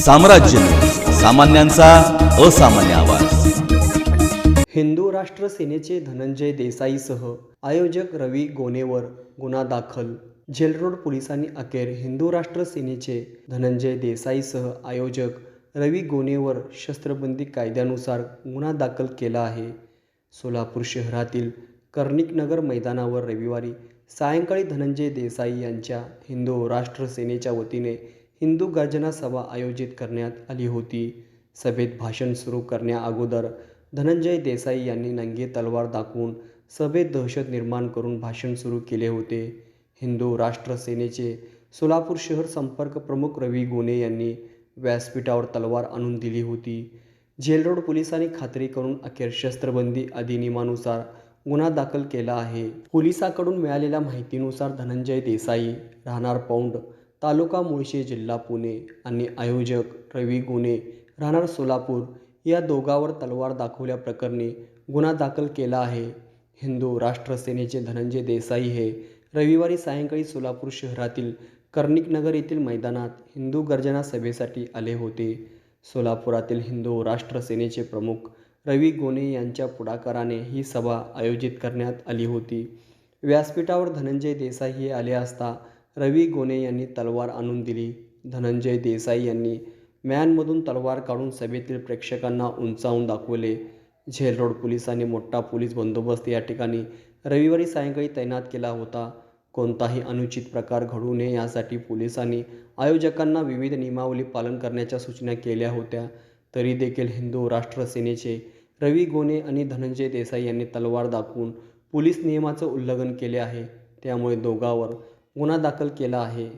साम्राज्य, सामान्यांचा असामान्य आवाज। हिंदू राष्ट्र सेनेचे धनंजय देसाईसह आयोजक रवी गोनेवर गुन्हा दाखल। जेलरोड पोलिसांनी अखेर हिंदू राष्ट्र सेनेचे धनंजय देसाईसह आयोजक रवी गोनेवर शस्त्रबंदी कायद्यानुसार गुन्हा दाखल केला आहे। सोलापूर शहरातील कर्णिकनगर मैदानावर रविवारी सायंकाळी धनंजय देसाई यांच्या हिंदू राष्ट्र सेनेच्या वतीने हिंदू गर्जना सभा आयोजित करण्यात आली होती। सभेत भाषण सुरू करण्याअगोदर धनंजय देसाई यांनी नंगी तलवार दाखवून सभेत दहशत निर्माण करून भाषण सुरू केले होते। हिंदू राष्ट्र सेनेचे सोलापूर शहर संपर्क प्रमुख रवी गोने यांनी व्यासपीठावर तलवार आणून दिली होती। जेलरोड पोलिसांनी खात्री करून अखेर शस्त्रबंदी अधिनियमानुसार गुन्हा दाखल केला आहे। पोलिसांकडून मिळालेल्या माहितीनुसार धनंजय देसाई राहणार पौंड, तालुका मुळशी, जिल्हा पुणे आणि आयोजक रवी गोने राहणार सोलापूर या दोघांवर तलवार दाखवल्याप्रकरणी गुन्हा दाखल केला आहे। हिंदू राष्ट्र सेनेचे धनंजय देसाई हे रविवारी सायंकाळी सोलापूर शहरातील कर्णिकनगर येथील मैदानात हिंदू गर्जना सभेसाठी आले होते। सोलापुरातील हिंदू राष्ट्र सेनेचे प्रमुख रवी गोने यांच्या पुढाकाराने ही सभा आयोजित करण्यात आली होती। व्यासपीठावर धनंजय देसाई हे आले असता रवी गोने यांनी तलवार आणून दिली। धनंजय देसाई यांनी मॅनमधून तलवार काढून सभेतील प्रेक्षकांना उंचावून दाखवले। जेलरोड पोलिसांनी मोठा पोलीस बंदोबस्त या ठिकाणी रविवारी सायंकाळी तैनात केला होता। कोणताही अनुचित प्रकार घडू नये यासाठी पोलिसांनी आयोजकांना विविध नियमावली पालन करण्याच्या सूचना केल्या होत्या। तरी देखील हिंदू राष्ट्र सेनेचे रवी गोने आणि धनंजय देसाई यांनी तलवार दाखवून पोलीस नियमाचं उल्लंघन केले आहे। त्यामुळे दोघांवर गुन्हा दाखल केला आहे।